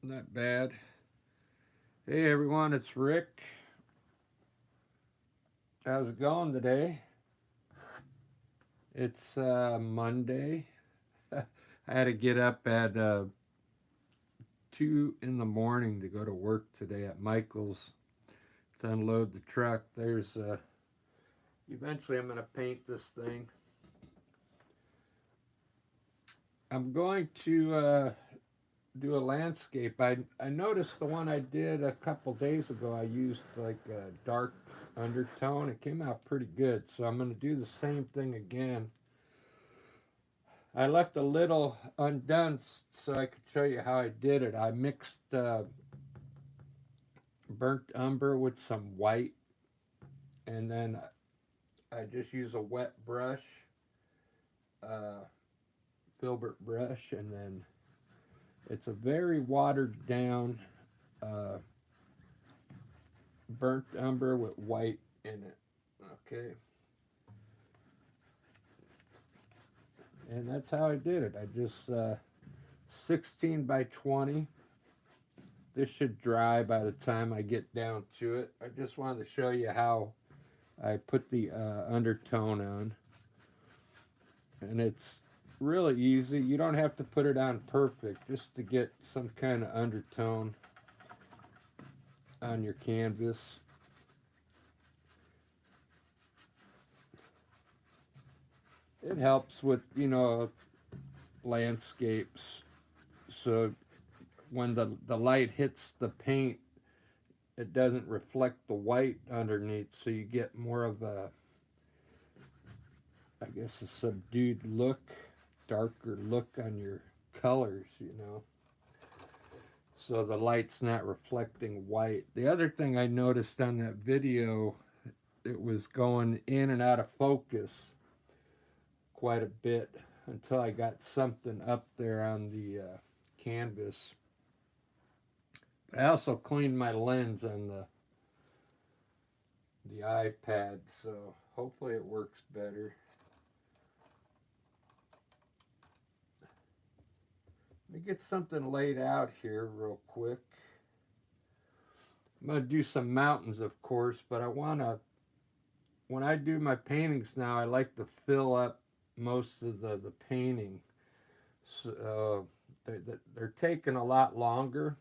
Not bad. Hey everyone, it's Rick. How's it going today? It's Monday. I had to get up at 2 in the morning to go to work today at Michael's to unload the truck. Eventually I'm going to paint this thing. I'm going to do a landscape. I noticed the one I did a couple days ago, I used like a dark undertone. It came out pretty good, so I'm going to do the same thing again. I left a little undone so I could show you how I did it. I mixed burnt umber with some white, and then I just use a wet brush, uh, filbert brush, and then it's a very watered down uh, burnt umber with white in it. Okay, and that's how I did it. I just 16 by 20. This should dry by the time I get down to it. I just wanted to show you how I put the undertone on, and it's really easy. You don't have to put it on perfect just to get some kind of undertone on your canvas. It helps with, landscapes. So when the light hits the paint, it doesn't reflect the white underneath, so you get more of a, I guess, a subdued look, darker look on your colors. So the light's not reflecting white. The other thing I noticed on that video, it was going in and out of focus quite a bit until I got something up there on the canvas. But I also cleaned my lens on the iPad, so hopefully it works better. Let me get something laid out here real quick. I'm going to do some mountains, of course, but when I do my paintings now, I like to fill up most of the painting. So they're taking a lot longer,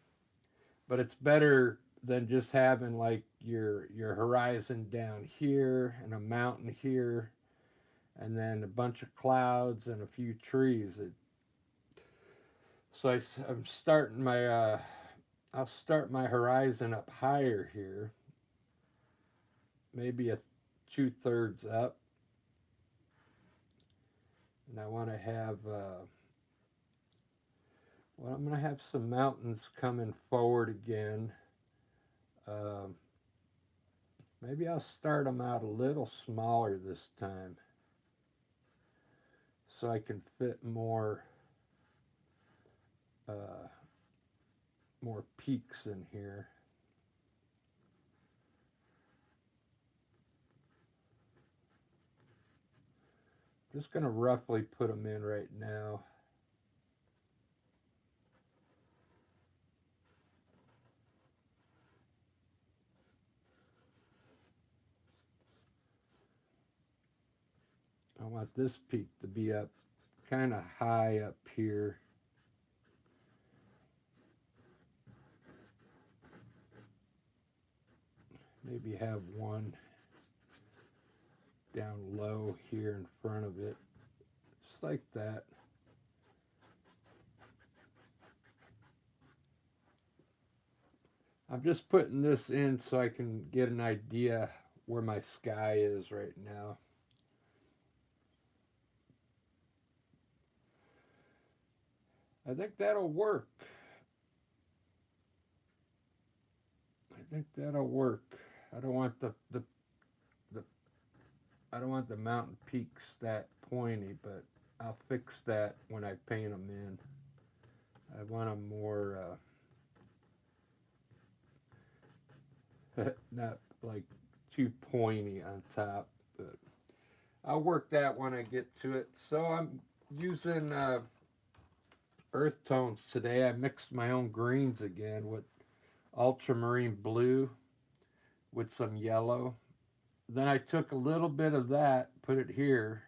but it's better than just having like your horizon down here and a mountain here and then a bunch of clouds and a few trees. I'm starting I'll start my horizon up higher here, maybe a 2/3 up, and I want to have well, I'm going to have some mountains coming forward again. Um, Maybe I'll start them out a little smaller this time so I can fit uh, more peaks in here. Just going to roughly put them in right now. I want this peak to be up kind of high up here. Maybe have one down low here in front of it. Just like that. I'm just putting this in so I can get an idea where my sky is right now. I think that'll work. I think that'll work. I don't want the I don't want the mountain peaks that pointy, but I'll fix that when I paint them in. I want them more not like too pointy on top, but I'll work that when I get to it. So I'm using earth tones today. I mixed my own greens again with ultramarine blue with some yellow. Then I took a little bit of that, put it here,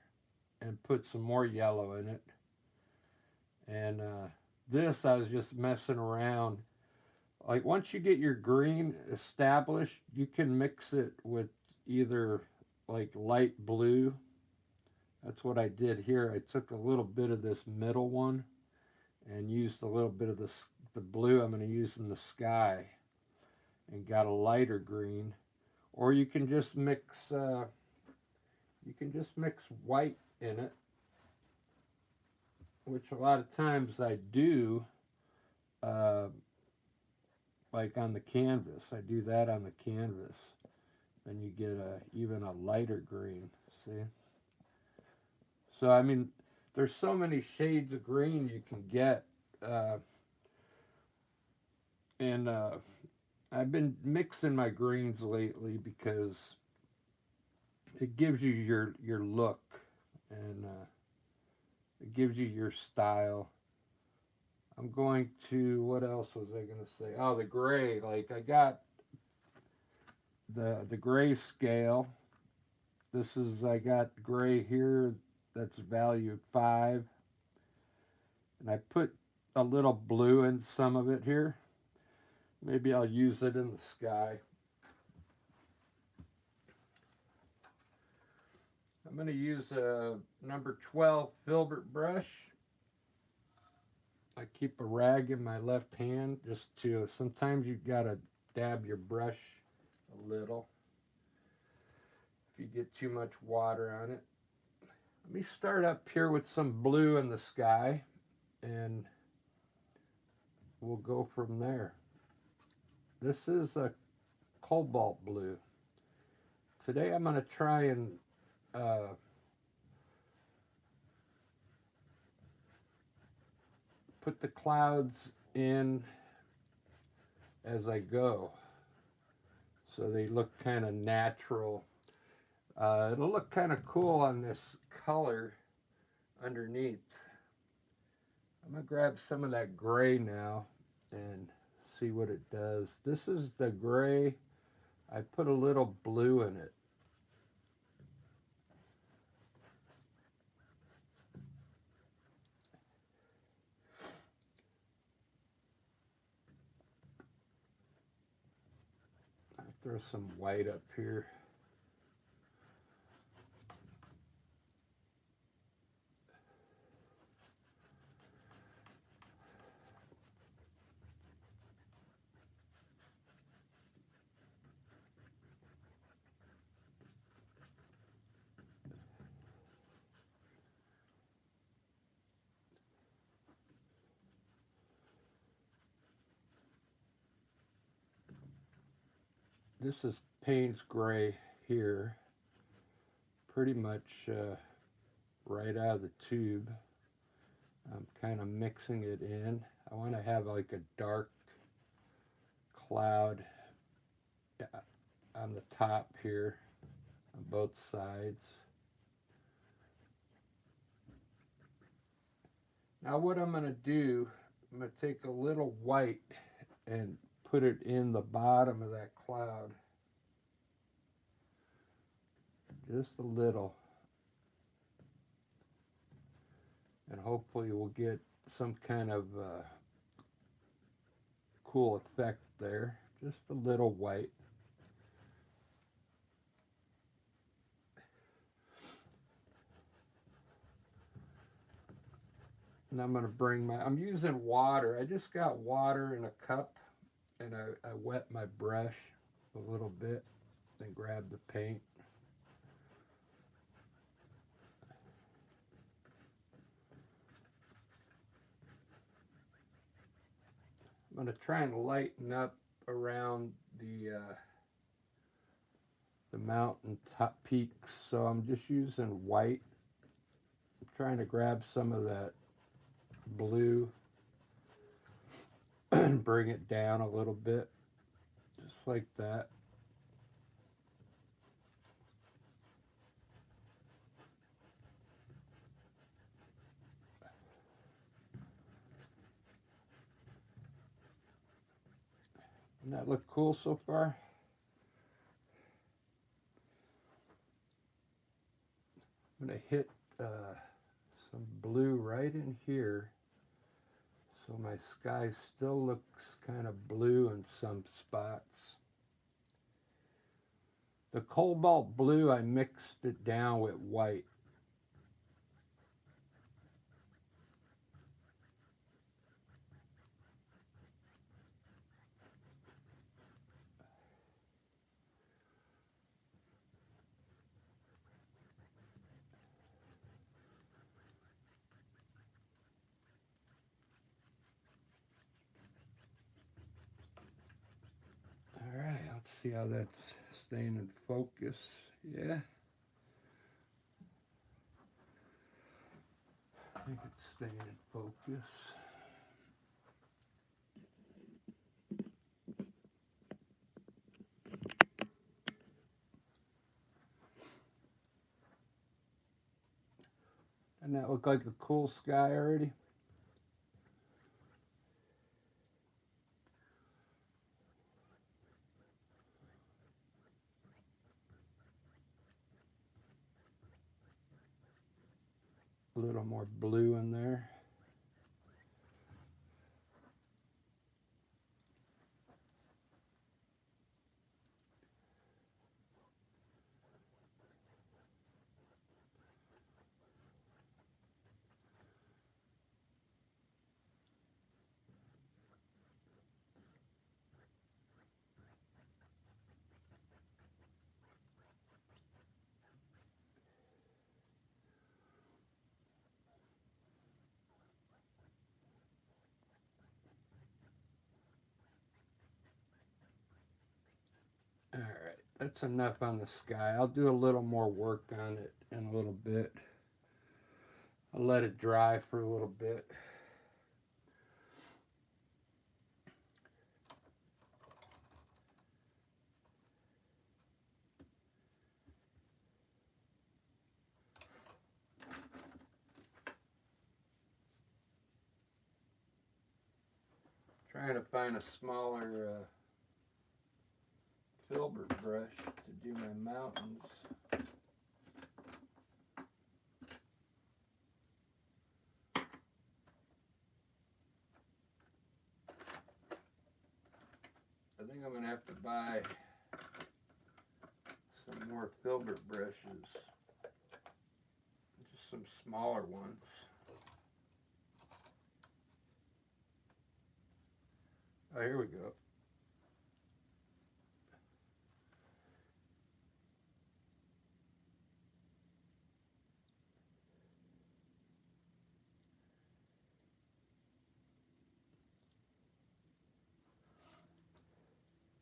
and put some more yellow in it. And this, I was just messing around. Like once you get your green established, you can mix it with either like light blue. That's what I did here. I took a little bit of this middle one and used a little bit of the blue I'm going to use in the sky and got a lighter green. Or you can just mix white in it, which a lot of times I do. Uh, like on the canvas, I do that on the canvas, and you get even a lighter green. See, so I mean, there's so many shades of green you can get, uh, and I've been mixing my greens lately because it gives you your look, and it gives you your style. I'm going to, what else was I going to say? Oh, the gray. Like I got the gray scale. This is, I got gray here that's valued 5, and I put a little blue in some of it here. Maybe I'll use it in the sky. I'm going to use a number 12 filbert brush. I keep a rag in my left hand just to, sometimes you've got to dab your brush a little if you get too much water on it. Let me start up here with some blue in the sky, and we'll go from there. This is a cobalt blue. Today I'm going to try and put the clouds in as I go, so they look kind of natural. It'll look kind of cool on this color underneath. I'm going to grab some of that gray now and see what it does. This is the gray. I put a little blue in it. I throw some white up here. This is Payne's gray here, pretty much right out of the tube. I'm kind of mixing it in. I want to have like a dark cloud on the top here on both sides. Now what I'm going to do, I'm going to take a little white and put it in the bottom of that cloud. Just a little. And hopefully we'll get some kind of cool effect there. Just a little white. And I'm going to bring I'm using water. I just got water in a cup, and I wet my brush a little bit, then grab the paint. I'm going to try and lighten up around the mountain top peaks, so I'm just using white. I'm trying to grab some of that blue and bring it down a little bit, just like that. Doesn't that look cool so far? I'm going to hit some blue right in here so my sky still looks kind of blue in some spots. The cobalt blue, I mixed it down with white. All right, let's see how that's staying in focus. Yeah. I think it's staying in focus. Doesn't that look like a cool sky already? A little more blue in there. All right, that's enough on the sky. I'll do a little more work on it in a little bit. I'll let it dry for a little bit. Trying to find a smaller filbert brush to do my mountains. I think I'm going to have to buy some more filbert brushes. Just some smaller ones. Oh, here we go.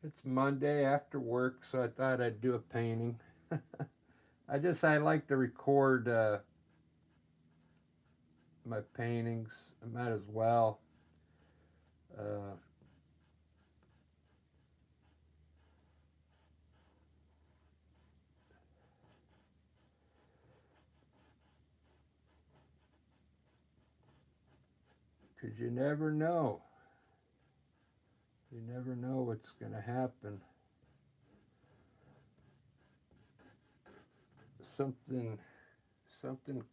It's Monday after work, so I thought I'd do a painting. I like to record my paintings. I might as well. Uh, Cause you never know. You never know what's gonna happen. Something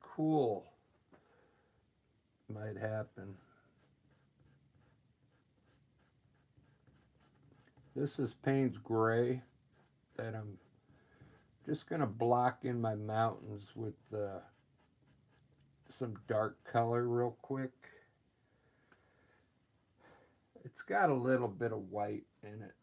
cool might happen. This is Payne's Gray that I'm just gonna block in my mountains with some dark color real quick. It's got a little bit of white in it.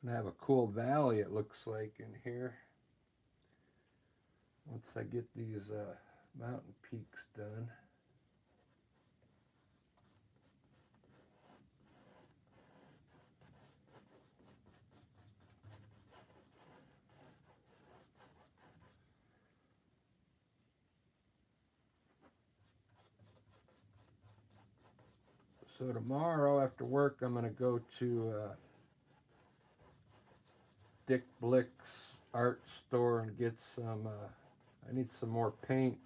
gonna have a cool valley, it looks like, in here. Once I get these mountain peaks done. So tomorrow after work, I'm gonna go to Dick Blick's art store and get some. I need some more paint.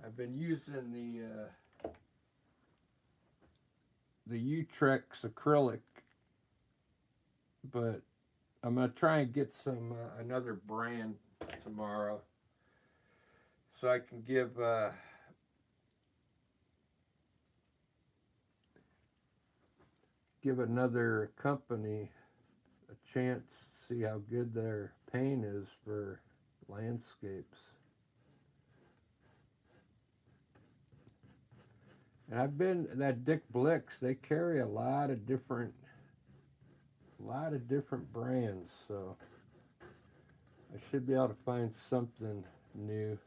I've been using the Utrex acrylic, but I'm gonna try and get some another brand tomorrow, so I can give another company a chance to see how good their paint is for landscapes. And I've been that Dick Blick's. They carry a lot of different brands, so I should be able to find something new.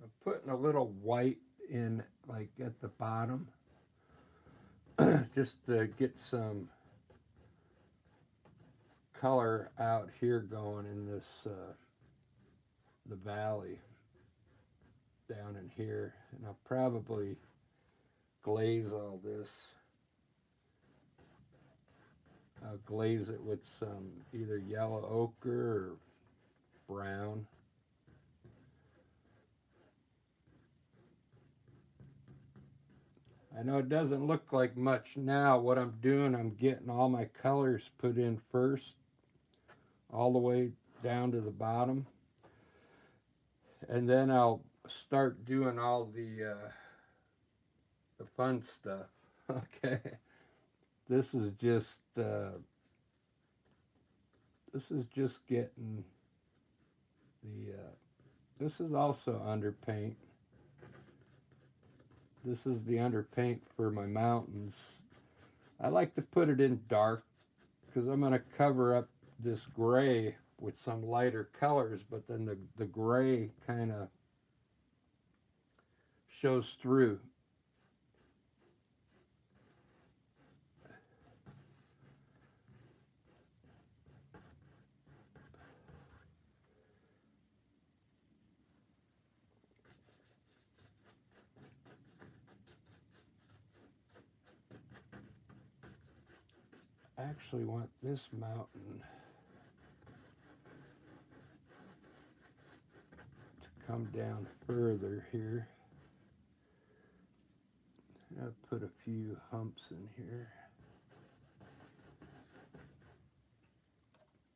I'm putting a little white in, like at the bottom, just to get some color out here going in this the valley down in here, and I'll probably glaze all this. I'll glaze it with some either yellow ochre or brown. I know it doesn't look like much now. What I'm doing, I'm getting all my colors put in first, all the way down to the bottom. And then I'll start doing all the fun stuff. Okay. This is just getting the this is also underpaint. This is the underpaint for my mountains. I like to put it in dark because I'm going to cover up this gray with some lighter colors, but then the gray kind of shows through. I actually want this mountain to come down further here. I'll put a few humps in here.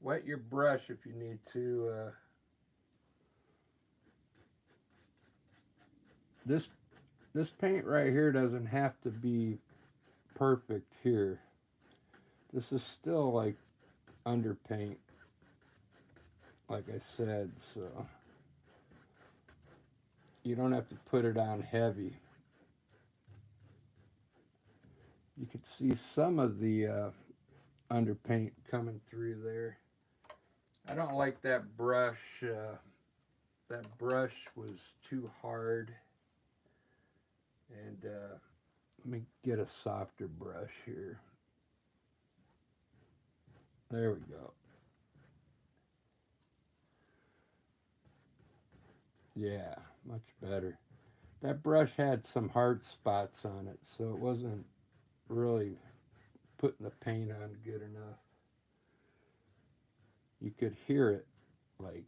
Wet your brush if you need to. This paint right here doesn't have to be perfect here. This is still like underpaint, like I said, so you don't have to put it on heavy. You can see some of the underpaint coming through there. I don't like that brush. That brush was too hard. And let me get a softer brush here. There we go. Yeah, much better. That brush had some hard spots on it, so it wasn't really putting the paint on good enough. You could hear it, like,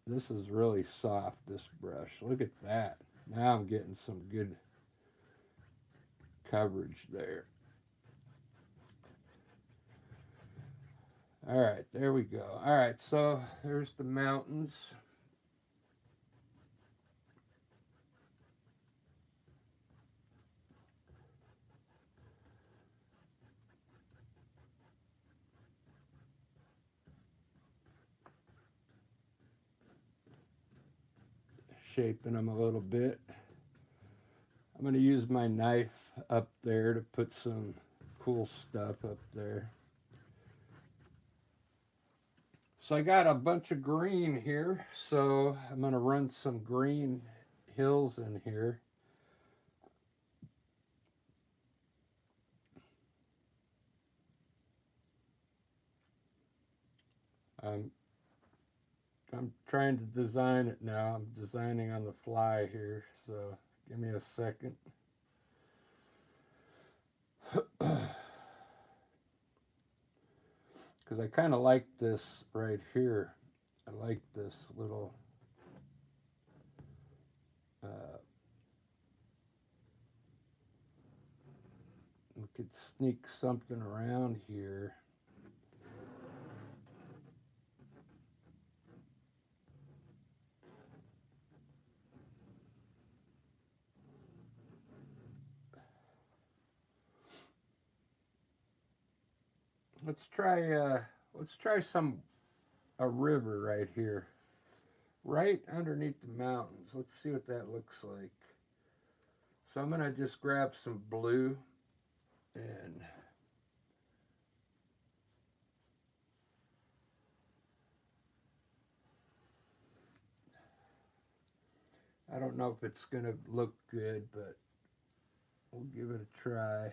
this is really soft, this brush. Look at that. Now I'm getting some good coverage there. All right, there we go. All right, so there's the mountains. shaping them a little bit. I'm going to use my knife up there to put some cool stuff up there. So I got a bunch of green here, so I'm going to run some green hills in here. I'm I'm trying to design it now. I'm designing on the fly here, so give me a second. Because I kind of like this right here. I like this little we could sneak something around here. Let's try some a river right here, right underneath the mountains. Let's see what that looks like. So I'm gonna just grab some blue and I don't know if it's gonna look good, but we'll give it a try.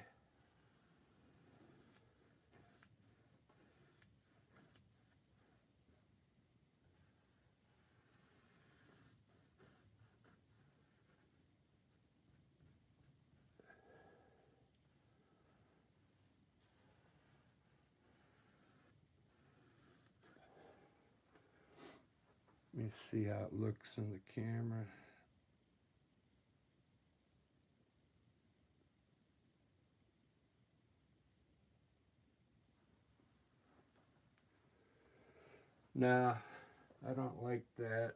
Let me see how it looks in the camera. Nah, I don't like that.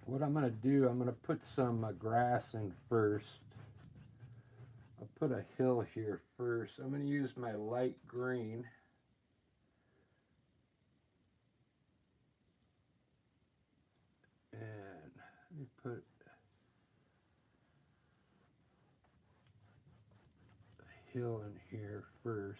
What I'm going to do, I'm going to put some grass in first. I'll put a hill here first. I'm going to use my light green. And let me put a hill in here first.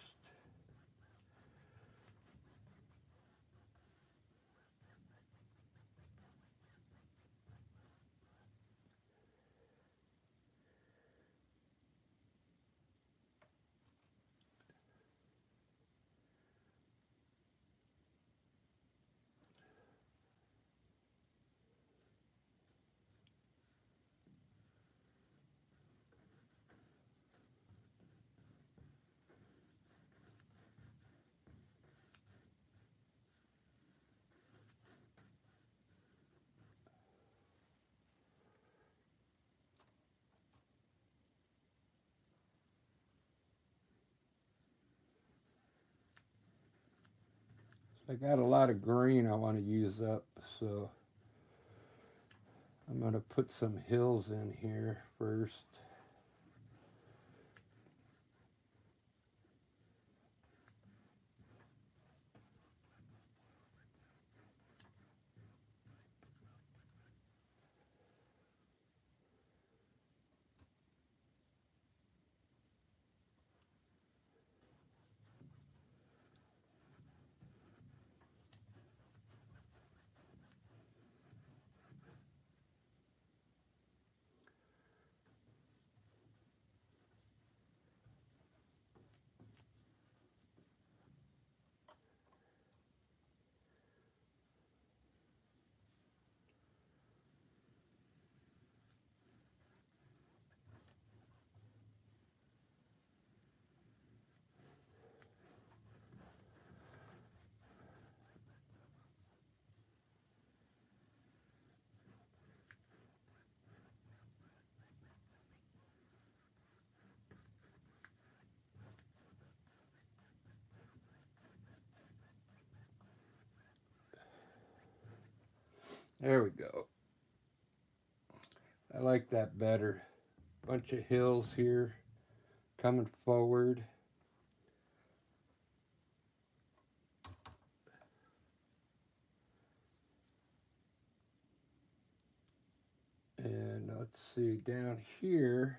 I got a lot of green I want to use up, so I'm going to put some hills in here first. There we go. I like that better. Bunch of hills here coming forward. let's see, down here,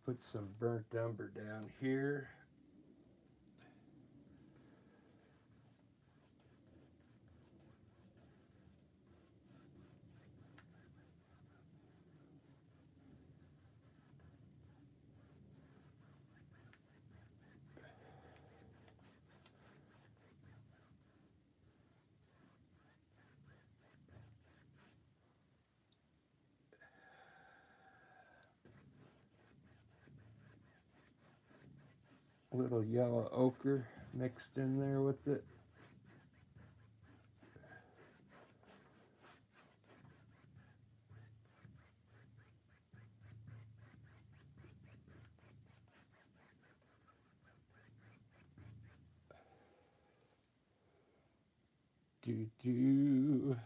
put some burnt umber down here. A little yellow ochre mixed in there with it. Do.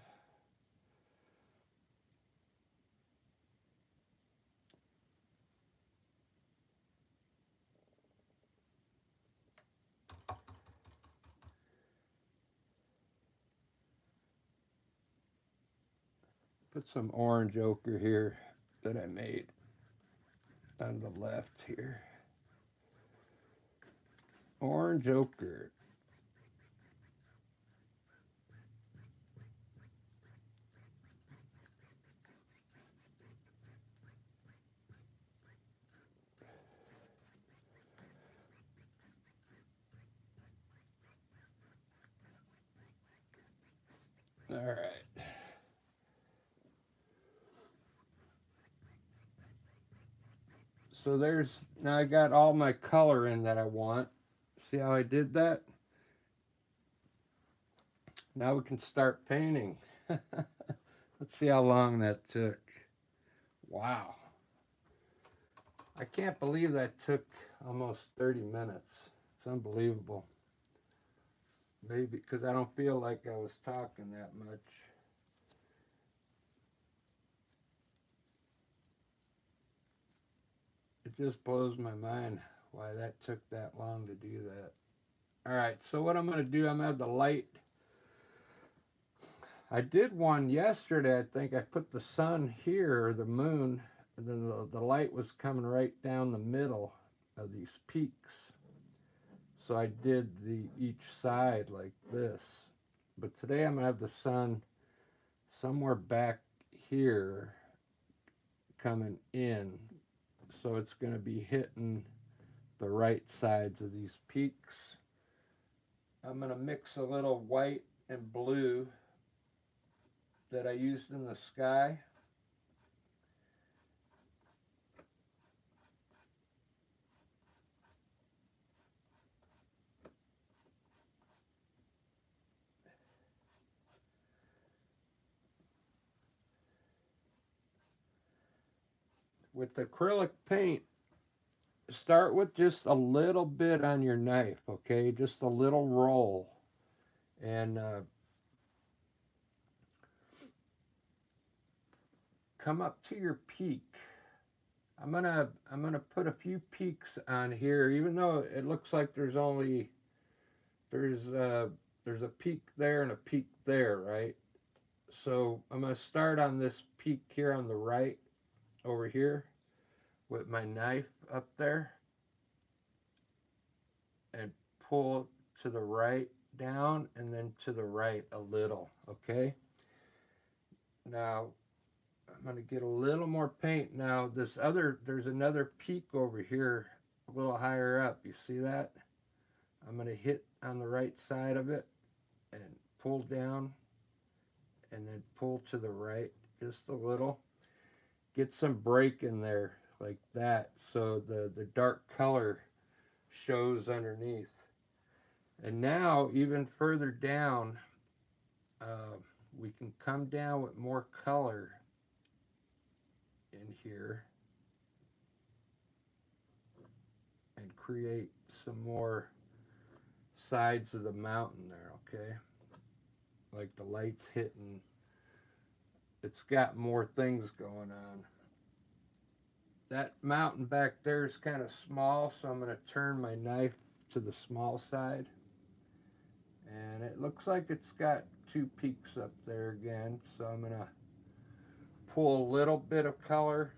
Put some orange ochre here that I made on the left here. Orange ochre. All right. So there's, now I got all my color in that I want. See how I did that? Now we can start painting. Let's see how long that took. Wow. I can't believe that took almost 30 minutes. It's unbelievable. Maybe because I don't feel like I was talking that much. It just blows my mind why that took that long to do that. All right, so what I'm going to do, I'm going to have the light. I did one yesterday, I think. I put the sun here, or the moon, and then the light was coming right down the middle of these peaks. So I did each side like this. But today I'm going to have the sun somewhere back here coming in. So it's going to be hitting the right sides of these peaks. I'm going to mix a little white and blue that I used in the sky. With acrylic paint, start with just a little bit on your knife, okay? Just a little roll. And come up to your peak. I'm gonna put a few peaks on here, even though it looks like there's a peak there and a peak there, right? So I'm gonna start on this peak here on the right over here with my knife up there and pull to the right down and then to the right a little, okay? Now I'm going to get a little more paint. Now there's another peak over here a little higher up. You see that? I'm going to hit on the right side of it and pull down and then pull to the right just a little. Get some break in there like that so the dark color shows underneath. And now even further down, we can come down with more color in here and create some more sides of the mountain there, okay? Like the light's hitting. It's got more things going on. That mountain back there is kind of small, so I'm going to turn my knife to the small side. And it looks like it's got 2 peaks up there again, so I'm gonna pull a little bit of color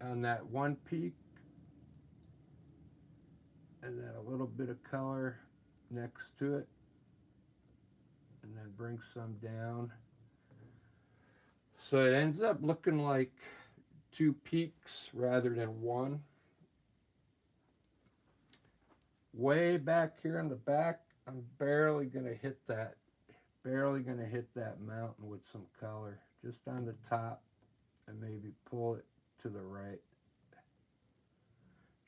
on that one peak, and then a little bit of color next to it, and then bring some down. So it ends up looking like 2 peaks rather than one. Way back here in the back, I'm barely gonna hit that mountain with some color, just on the top, and maybe pull it to the right,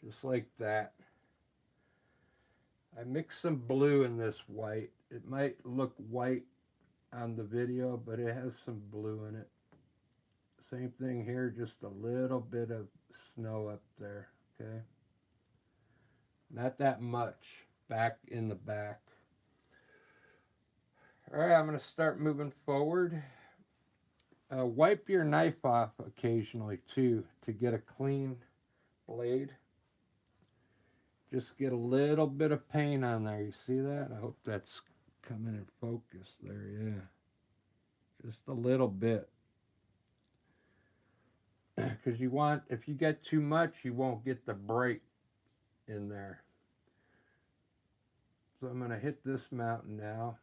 just like that. I mixed some blue in this white. It might look white on the video, but it has some blue in it. Same thing here, just a little bit of snow up there, okay? Not that much back in the back. All right, I'm going to start moving forward. Wipe your knife off occasionally too to get a clean blade. Just get a little bit of paint on there. You see that? I hope that's coming in focus there, yeah. Just a little bit. Because you want, if you get too much, you won't get the break in there. So I'm going to hit this mountain now.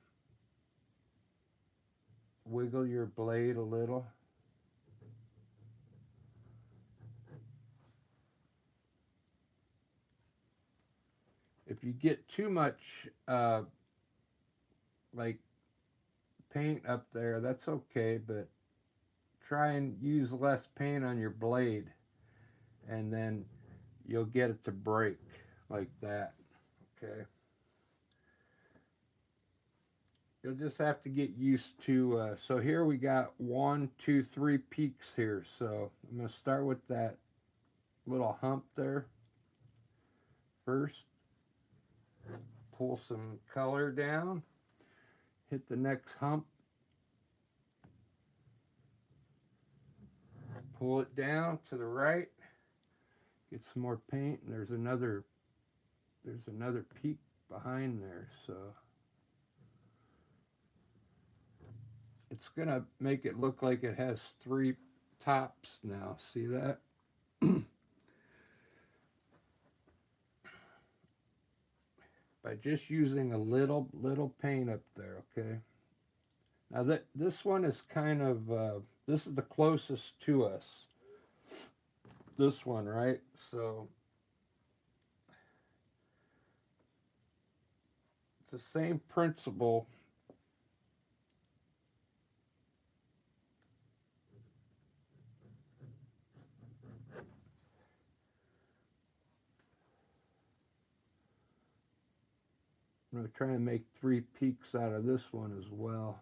Wiggle your blade a little. If you get too much like paint up there, that's okay, but try and use less paint on your blade, and then you'll get it to break like that, okay? You'll just have to get used to, so here we got 1, 2, 3 peaks here, so I'm going to start with that little hump there first. Pull some color down, hit the next hump, pull it down to the right, get some more paint, and there's another peak behind there, so it's gonna make it look like it has 3 tops now. See that? By just using a little paint up there, okay? Now this one is kind of this is the closest to us. This one, right? So it's the same principle. I'm going to try and make 3 peaks out of this one as well.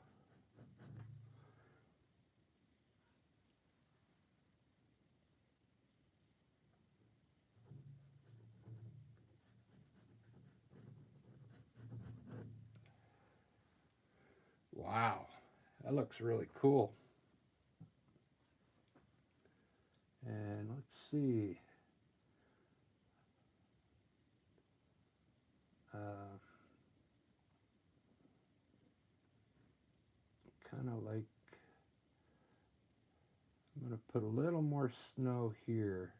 Wow, that looks really cool. And let's see. Kind of like, I'm going to put a little more snow here.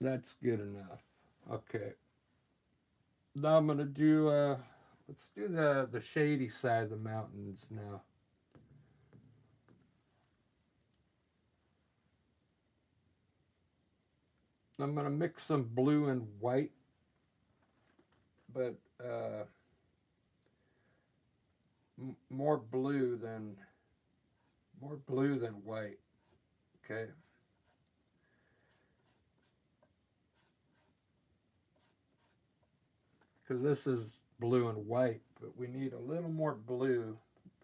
That's good enough. Okay. Now I'm going to do, let's do the shady side of the mountains now. I'm going to mix some blue and white, but more blue than white. Okay. Because this is blue and white, but we need a little more blue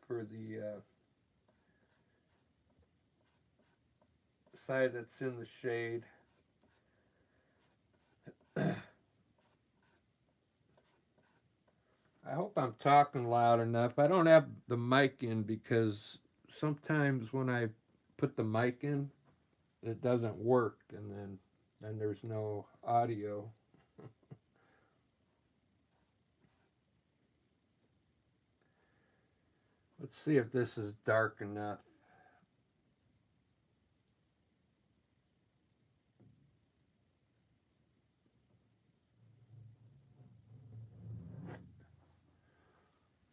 for the side that's in the shade. I hope I'm talking loud enough. I don't have the mic in because sometimes when I put the mic in, it doesn't work, and then there's no audio. Let's see if this is dark enough.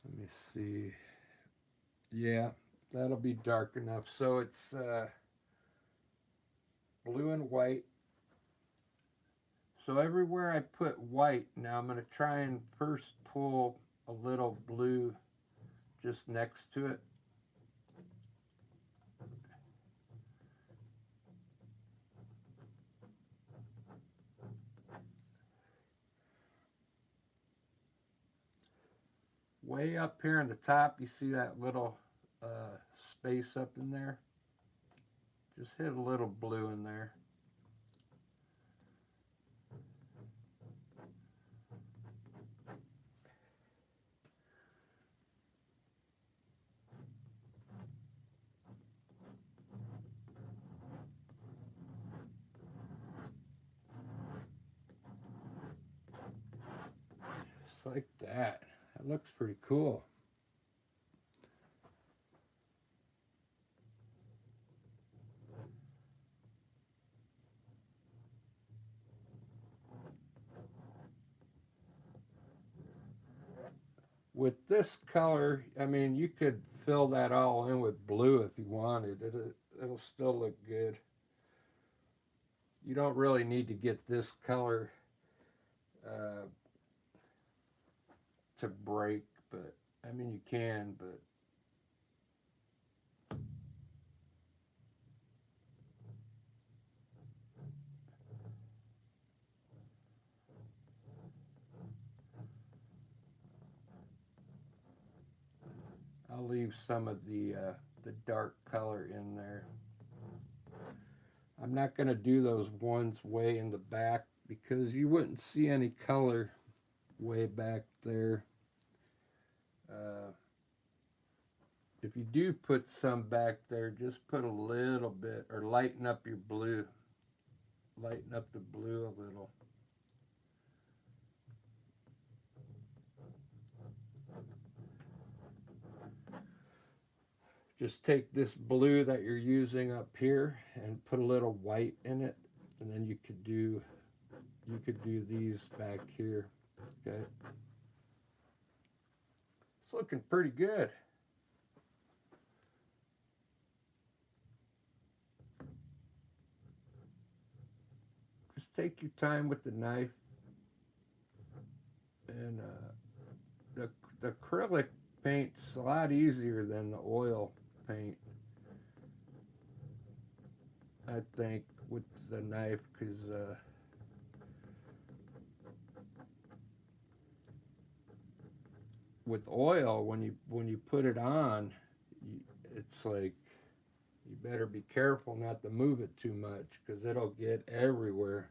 Let me see. Yeah, that'll be dark enough. So it's blue and white. So everywhere I put white, now I'm going to try and first pull a little blue just next to it. Way up here on the top, you see that little space up in there? Just hit a little blue in there. Just like that. That looks pretty cool. With this color, I mean, you could fill that all in with blue if you wanted. It'll still look good. You don't really need to get this color uh, to break, but I mean, you can, but I'll leave some of the dark color in there. I'm not going to do those ones way in the back because you wouldn't see any color way back there. If you do put some back there, just put a little bit, or lighten up your blue. Lighten up the blue a little. Just take this blue that you're using up here and put a little white in it, and then you could do these back here. Okay, it's looking pretty good. Just take your time with the knife, and the acrylic paint's a lot easier than the oil paint, I think, with the knife, because with oil, when you put it on, it's like you better be careful not to move it too much because it'll get everywhere.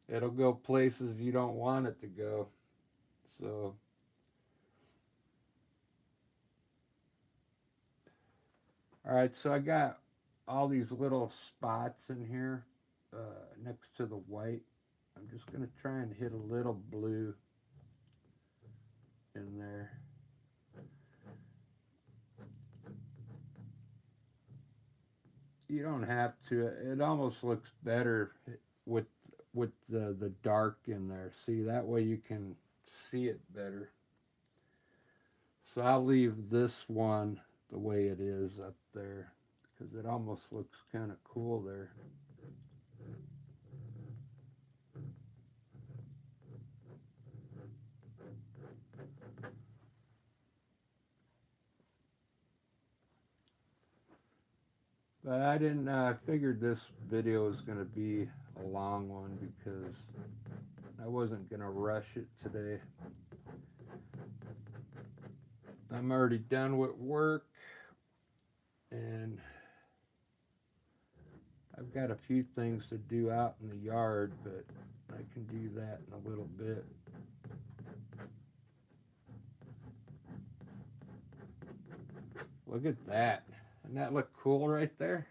It'll go places you don't want it to go. So all right, so I got all these little spots in here next to the white. I'm just going to try and hit a little blue in there. You don't have to. It almost looks better with the dark in there. See, that way you can see it better. So I'll leave this one the way it is up there because it almost looks kind of cool there. But I didn't. I figured this video was going to be a long one because I wasn't going to rush it today. I'm already done with work, and I've got a few things to do out in the yard, but I can do that in a little bit. Look at that. Doesn't that look cool right there?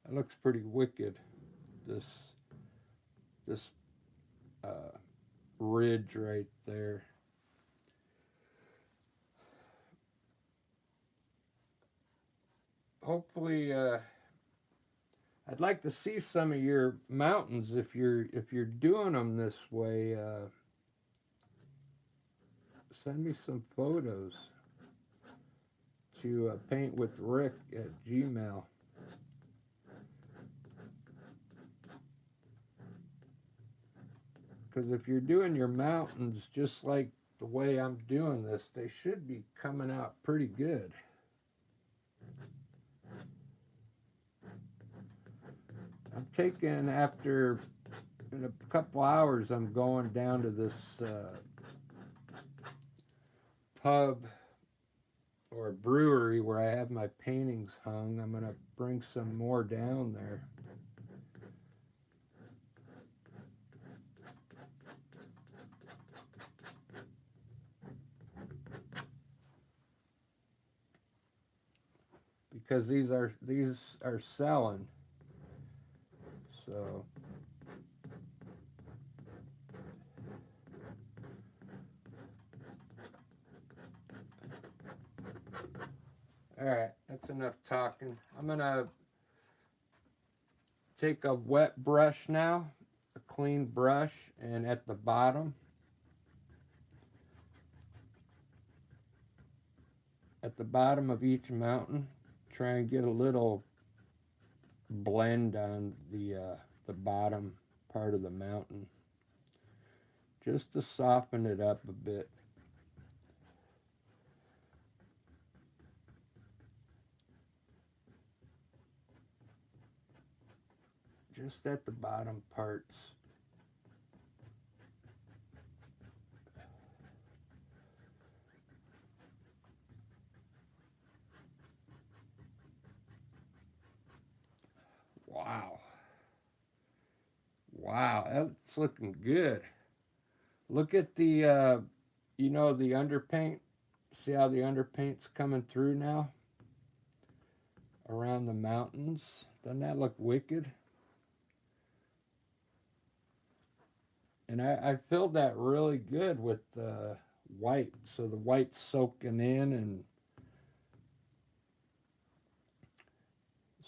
That looks pretty wicked. This this uh, ridge right there. Hopefully, I'd like to see some of your mountains if you're doing them this way. Send me some photos to paintwithrick@gmail. Because if you're doing your mountains just like the way I'm doing this, they should be coming out pretty good. I'm taking, after in a couple hours, I'm going down to this pub or brewery where I have my paintings hung. I'm going to bring some more down there. Because these are selling. So all right, that's enough talking. I'm gonna take a wet brush now, a clean brush, and at the bottom of each mountain, try and get a little blend on the bottom part of the mountain, just to soften it up a bit. Just at the bottom parts. Wow. Wow, that's looking good. Look at the the underpaint. See how the underpaint's coming through now around the mountains? Doesn't that look wicked? And I filled that really good with white, so the white's soaking in, and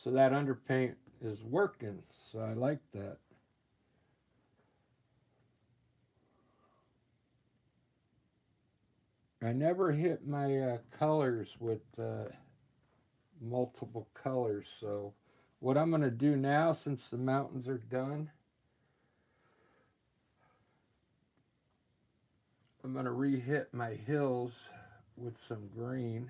so that underpaint is working. So I like that. I never hit my colors with multiple colors. So what I'm going to do now, since the mountains are done, I'm going to re-hit my hills with some green.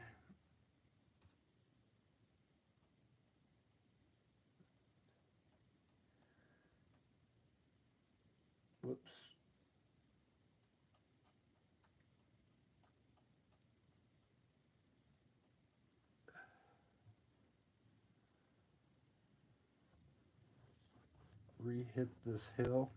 Whoops. Re-hit this hill.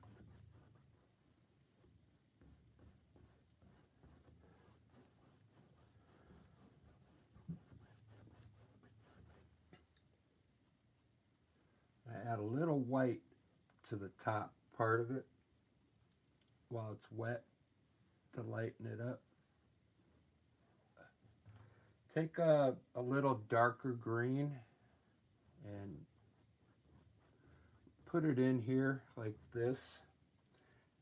I add a little white to the top part of it while it's wet to lighten it up. Take a little darker green and put it in here like this.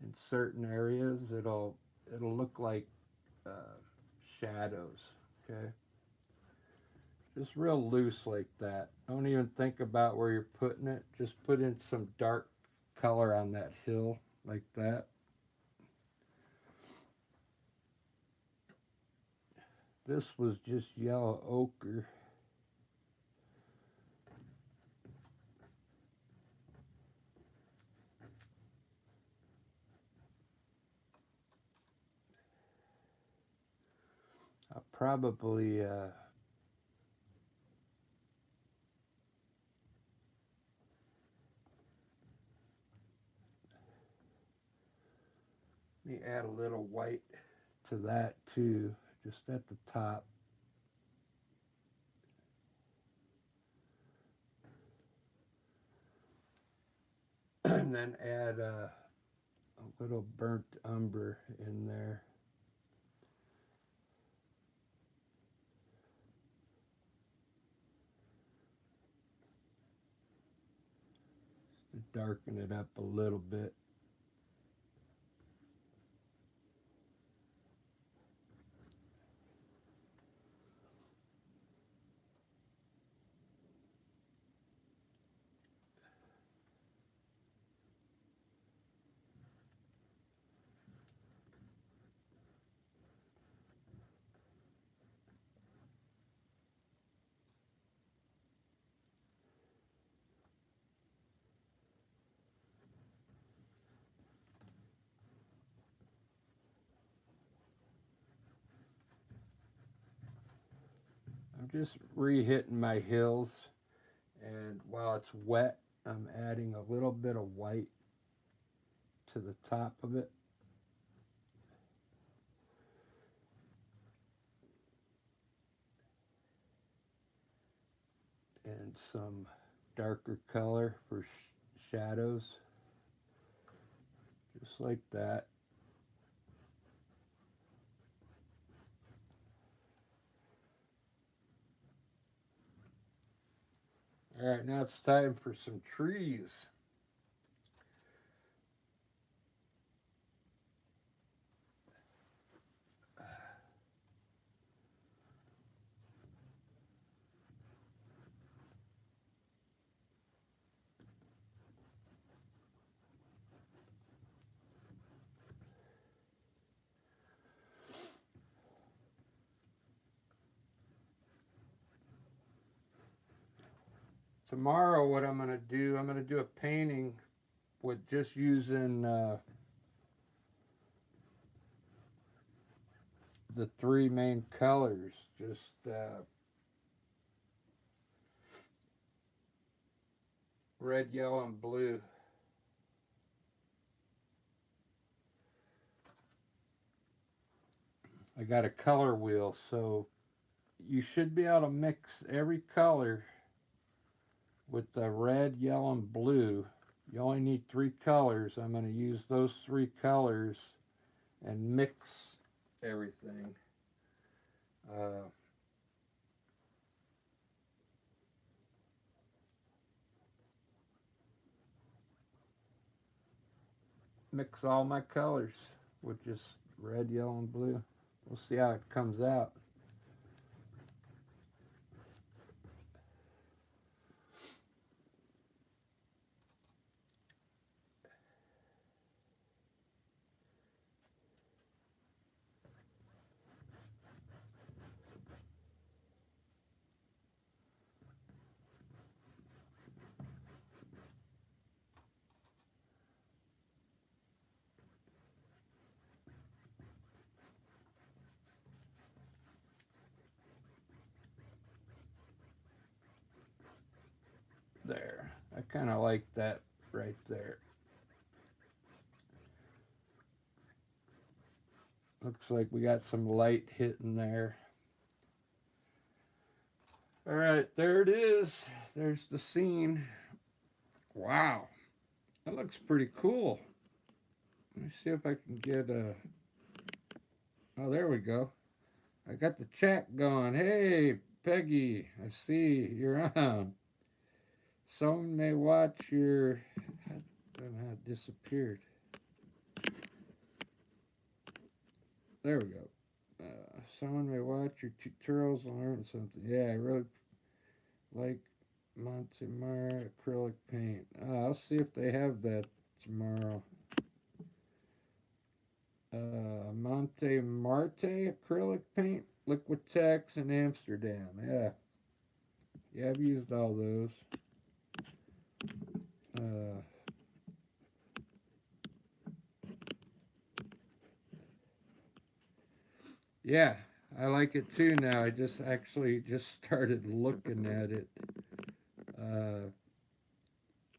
In certain areas, it'll look like uh, shadows. Okay, just real loose like that. Don't even think about where you're putting it. Just put in some dark color on that hill like that. This was just yellow ochre. I'll probably let me add a little white to that too, just at the top. And then add a little burnt umber in there. Just to darken it up a little bit. I'm just re-hitting my hills, and while it's wet, I'm adding a little bit of white to the top of it. And some darker color for shadows, just like that. All right, now it's time for some trees. Tomorrow, what I'm going to do a painting with just using the three main colors. Just red, yellow, and blue. I got a color wheel, so you should be able to mix every color with the red, yellow, and blue. You only need three colors. I'm going to use those three colors and mix everything. Uh, mix all my colors with just red, yellow, and blue. We'll see how it comes out. There. I kind of like that right there. Looks like we got some light hitting there. All right, there it is. There's the scene. Wow, that looks pretty cool. Let me see if I can get a. Oh, there we go. I got the chat going. Hey, Peggy, I see you're on. Someone may watch your. I don't know how it disappeared. There we go. Someone may watch your tutorials and learn something. Yeah, I really like Montemar acrylic paint. I'll see if they have that tomorrow. Monte Marte acrylic paint, Liquitex in Amsterdam. Yeah, I've used all those. Yeah, I like it too now. I just actually just started looking at it uh,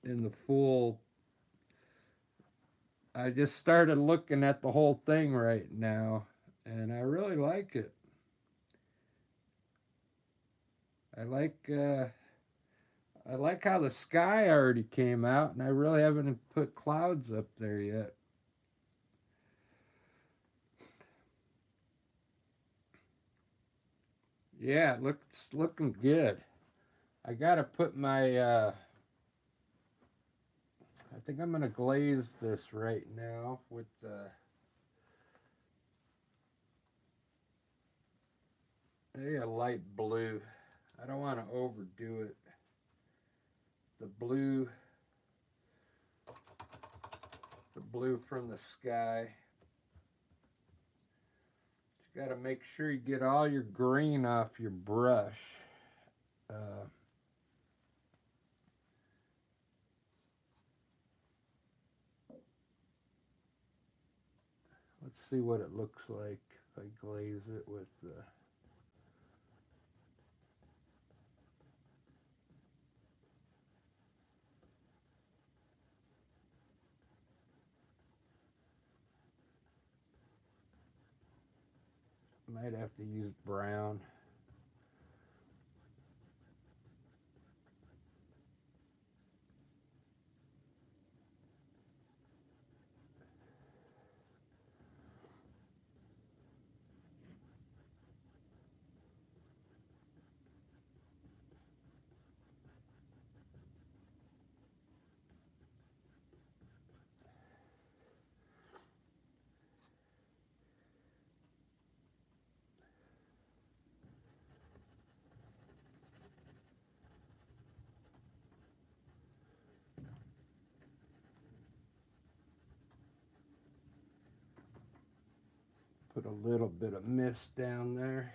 in the full. I just started looking at the whole thing right now, and I really like it. I like how the sky already came out, and I really haven't put clouds up there yet. Yeah, it's looking good. I gotta put my. I think I'm gonna glaze this right now with maybe a light blue. I don't want to overdo it. The blue, the blue from the sky. You got to make sure you get all your green off your brush. Uh, let's see what it looks like if I glaze it with. Might have to use brown. Put a little bit of mist down there.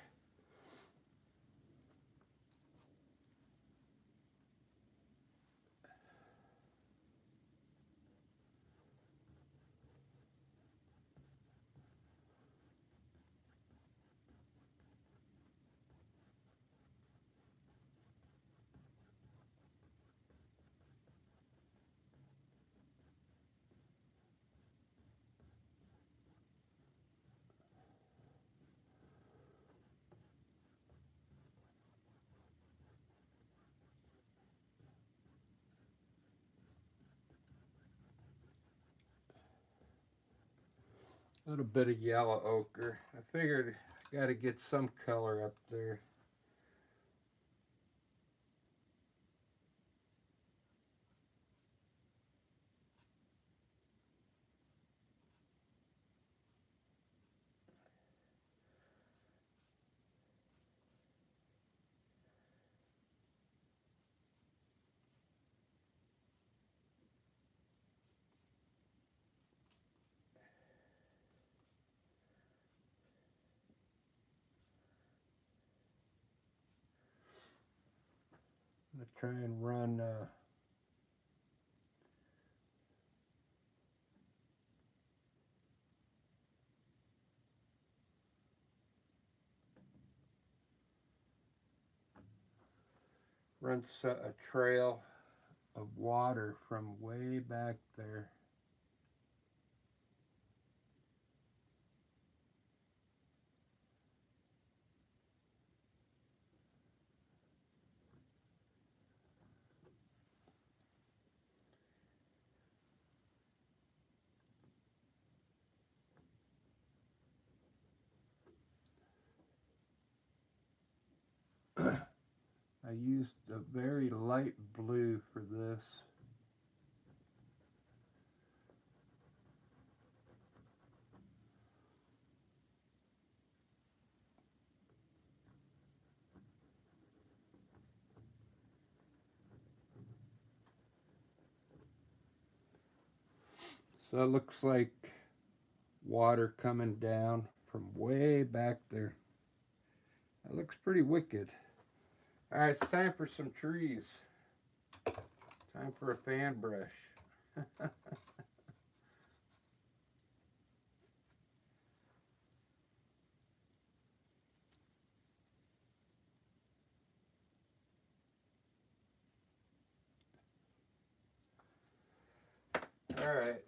A little bit of yellow ochre. I figured I got to get some color up there. I'm gonna try and run a trail of water from way back there. I used a very light blue for this. So it looks like water coming down from way back there. That looks pretty wicked. All right, it's time for some trees. Time for a fan brush. All right.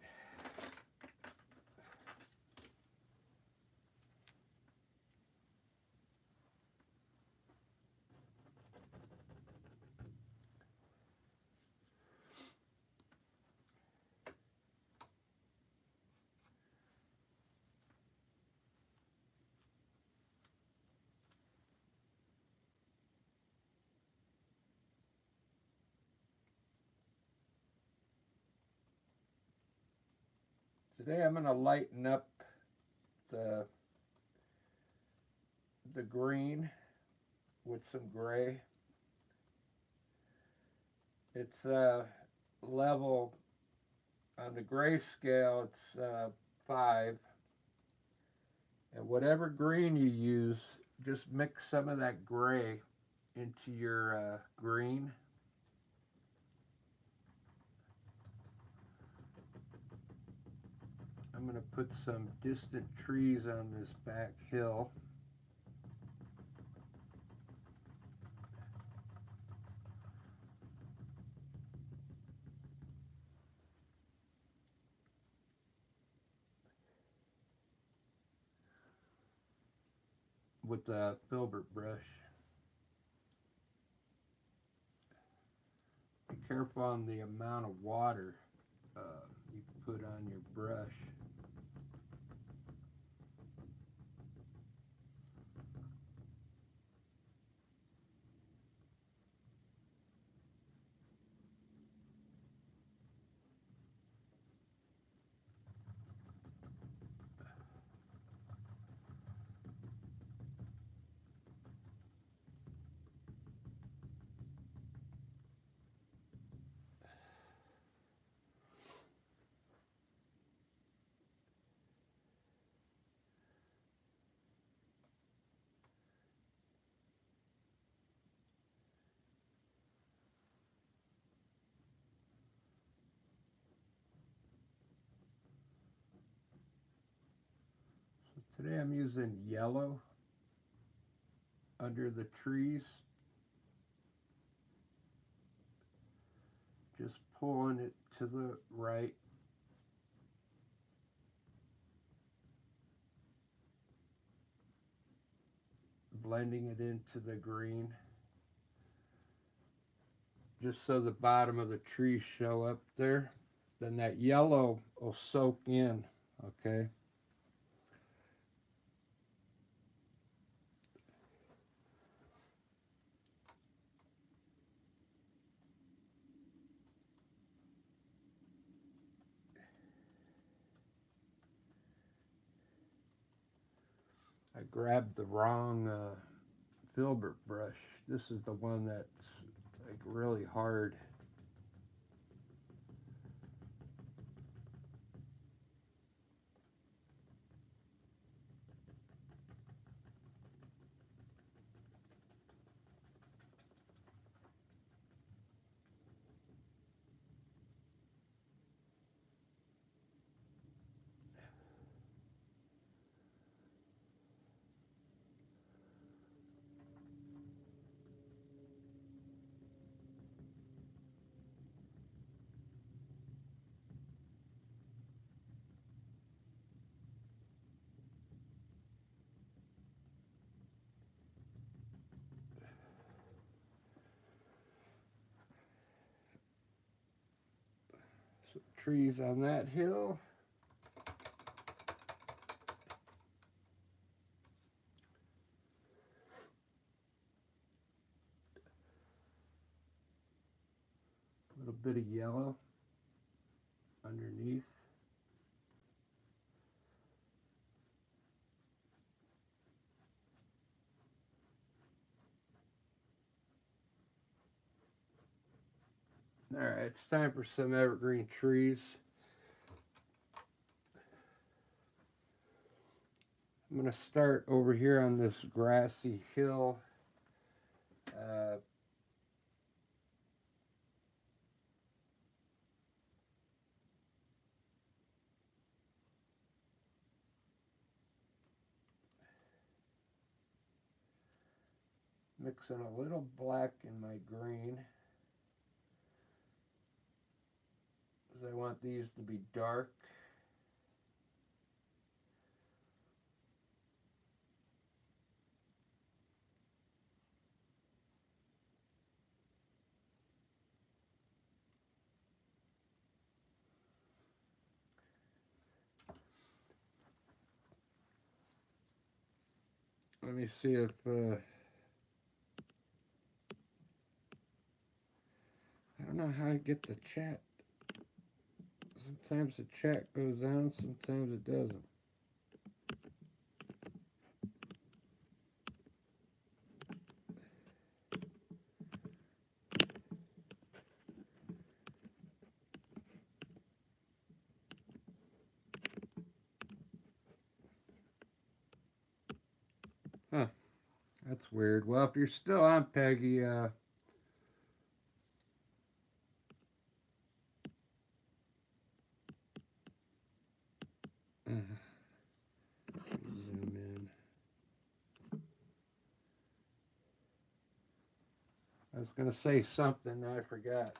Today I'm going to lighten up the green with some gray. It's level on the gray scale. It's 5, and whatever green you use, just mix some of that gray into your green. I'm going to put some distant trees on this back hill. With a filbert brush. Be careful on the amount of water you put on your brush. So today I'm using yellow under the trees. Just pulling it to the right. Blending it into the green. Just so the bottom of the trees show up there. Then that yellow will soak in, okay? I grabbed the wrong filbert brush. This is the one that's like really hard. Some trees on that hill. A little bit of yellow underneath. All right, it's time for some evergreen trees. I'm going to start over here on this grassy hill. Mixing a little black in my green, because I want these to be dark. Let me see if I don't know how I get the chat Sometimes the chat goes down, sometimes it doesn't. Huh, that's weird. Well, if you're still on, Peggy, zoom in. I was going to say something, I forgot.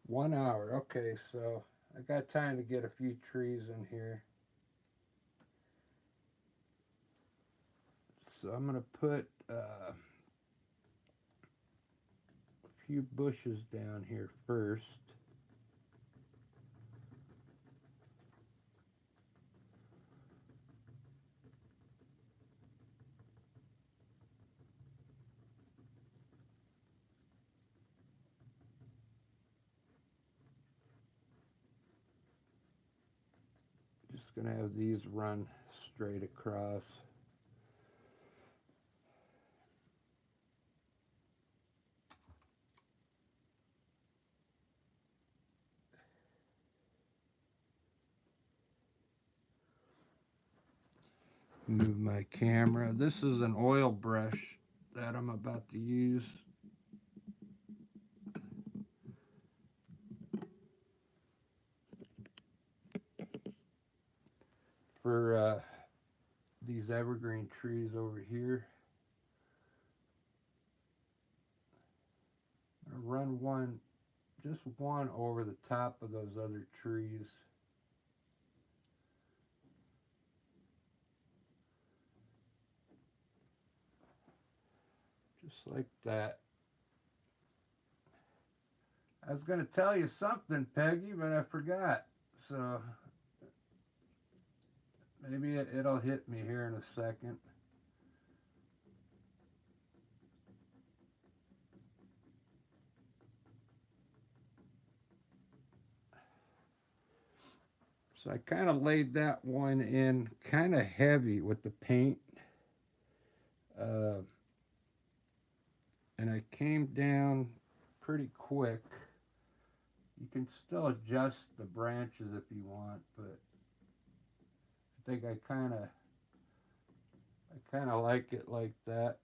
1 hour. Okay, so I got time to get a few trees in here. So I'm going to put a few bushes down here first. Just going to have these run straight across. Move my camera. This is an oil brush that I'm about to use. For these evergreen trees over here. I'm gonna run one, just one over the top of those other trees. Just like that. I was going to tell you something, Peggy, but I forgot. So maybe it'll hit me here in a second. So I kind of laid that one in kind of heavy with the paint. And I came down pretty quick. You can still adjust the branches if you want, but I think I kind of like it like that.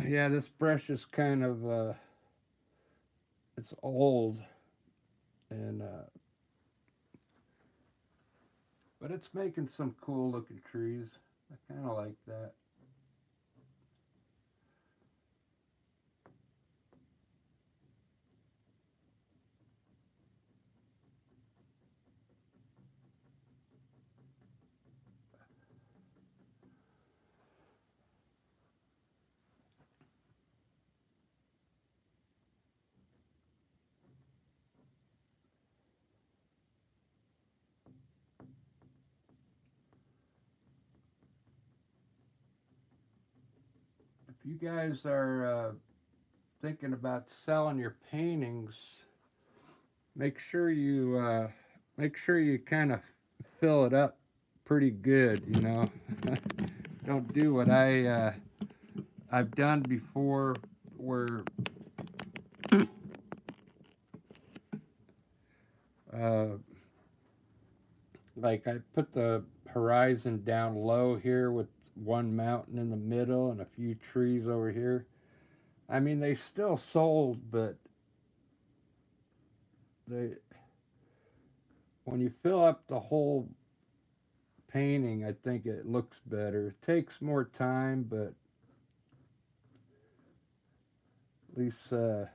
Yeah, this brush is kind of it's old, and but it's making some cool looking trees. I kind of like that. If you guys are thinking about selling your paintings, make sure you kind of fill it up pretty good. You know, don't do what I've done before, where uh, like I put the horizon down low here with one mountain in the middle and a few trees over here. I mean, they still sold, but they when you fill up the whole painting, I think it looks better. It takes more time, but at least the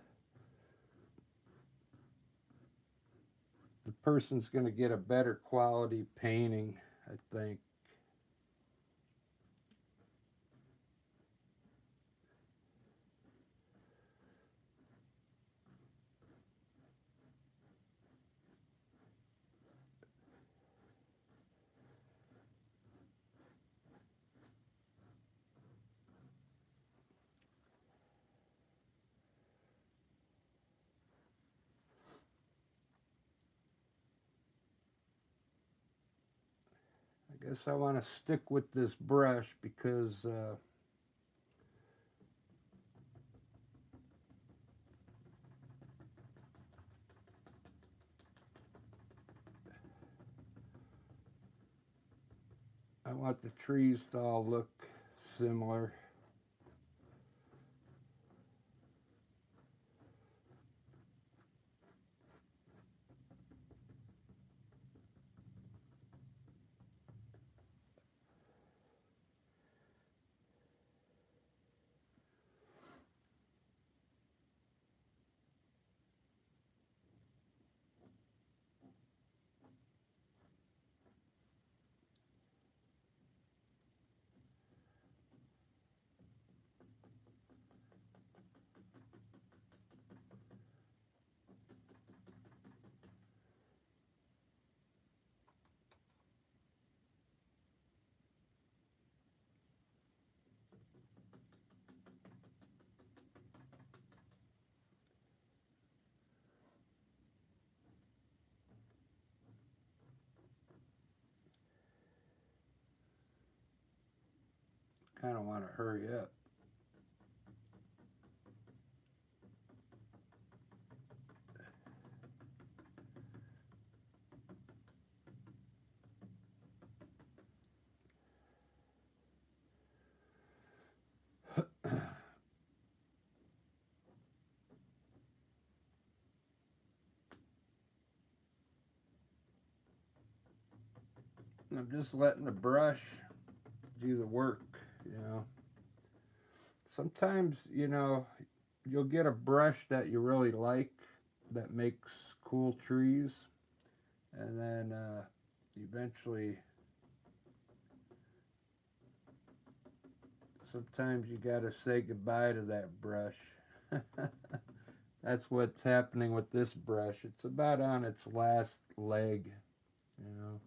person's going to get a better quality painting, I think. I guess I want to stick with this brush because I want the trees to all look similar. Kind of want to hurry up. I'm just letting the brush do the work, you know. Sometimes, you'll get a brush that you really like that makes cool trees, and then eventually, sometimes you got to say goodbye to that brush. That's what's happening with this brush. It's about on its last leg, you know.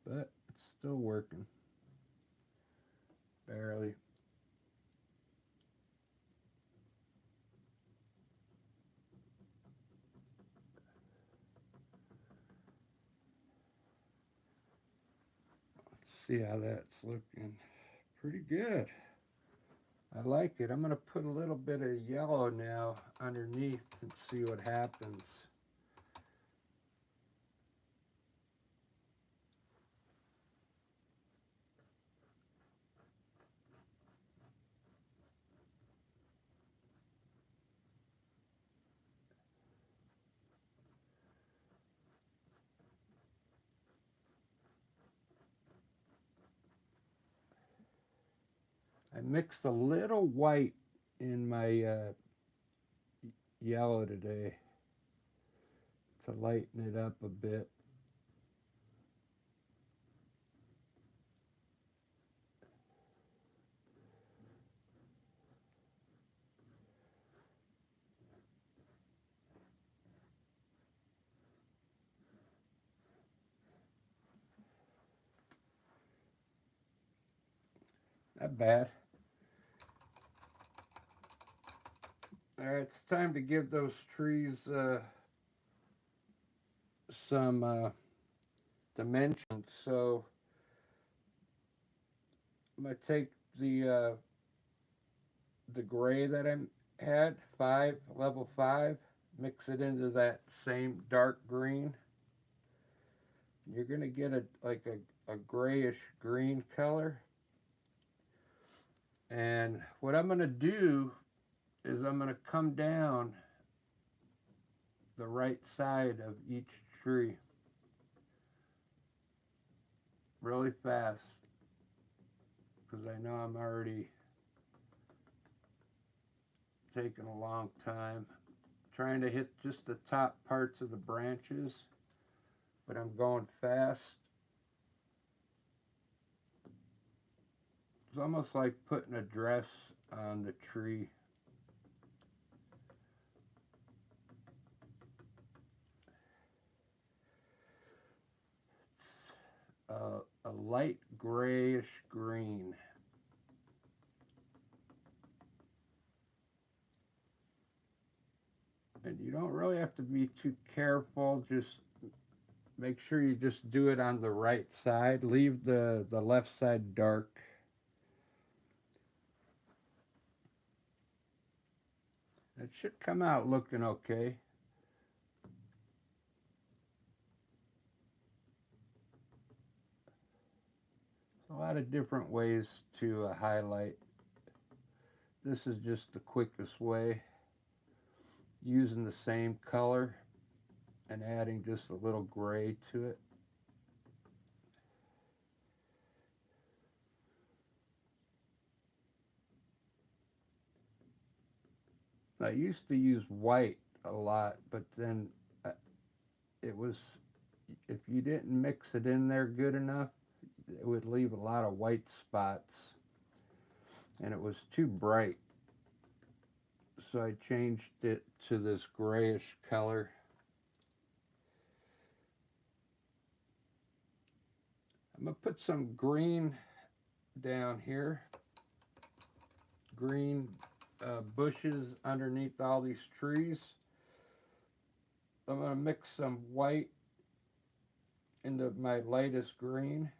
But it's still working, barely. Let's see how that's looking. Pretty good. I like it. I'm going to put a little bit of yellow now underneath and see what happens. I mixed a little white in my yellow today to lighten it up a bit. Not bad. All right, it's time to give those trees some dimension. So I'm going to take the the gray that I had, level 5, mix it into that same dark green. You're going to get a grayish green color. And what I'm going to do is I'm going to come down the right side of each tree really fast because I know I'm already taking a long time trying to hit just the top parts of the branches, but I'm going fast. It's almost like putting a dress on the tree. It's a light grayish green. And you don't really have to be too careful. Just make sure you just do it on the right side. Leave the left side dark. It should come out looking okay. A lot of different ways to highlight. This is just the quickest way. Using the same color and adding just a little gray to it. I used to use white a lot, but then it was, if you didn't mix it in there good enough, it would leave a lot of white spots and it was too bright. So I changed it to this grayish color. I'm going to put some green down here. Green bushes underneath all these trees. I'm going to mix some white into my lightest green.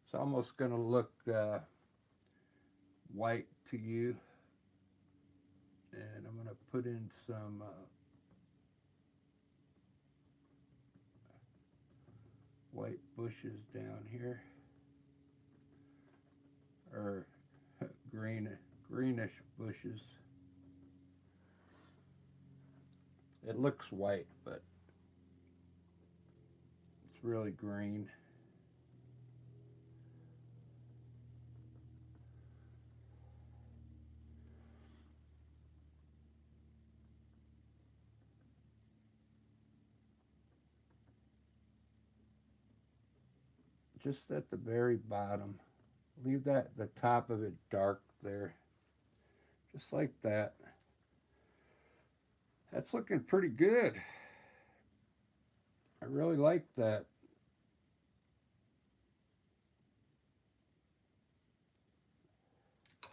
It's almost going to look white to you. And I'm going to put in some white bushes down here, or greenish bushes. It looks white, but it's really green. Just at the very bottom. Leave the top of it dark there. Just like that. That's looking pretty good. I really like that.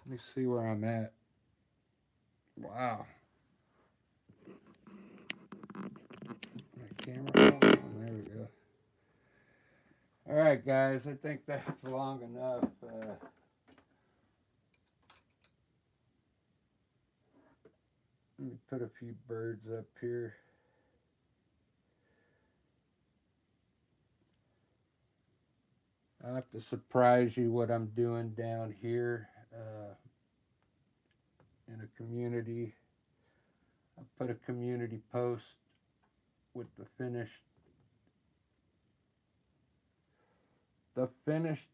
Let me see where I'm at. Wow. My camera. There we go. All right, guys. I think that's long enough. Let me put a few birds up here. I'll have to surprise you what I'm doing down here in a community. I'll put a community post with the finished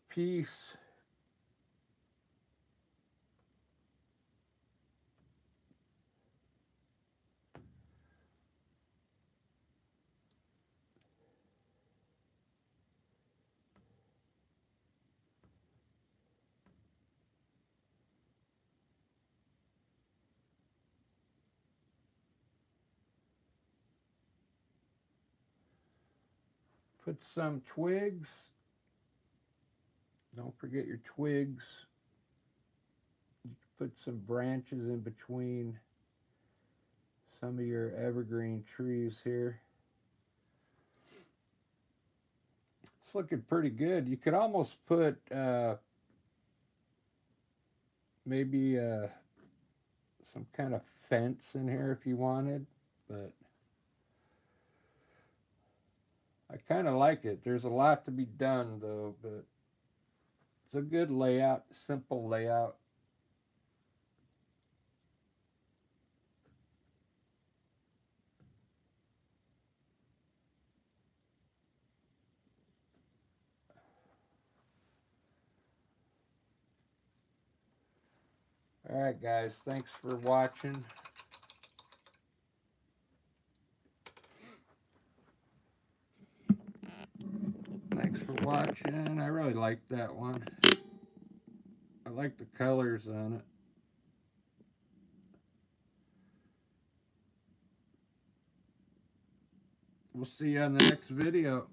piece. Put some twigs. Don't forget your twigs. You put some branches in between some of your evergreen trees here. It's looking pretty good. You could almost put maybe some kind of fence in here if you wanted, but I kind of like it. There's a lot to be done though, but it's a good layout, simple layout. All right, guys, thanks for watching. Thanks for watching. I really like that one. I like the colors on it. We'll see you on the next video.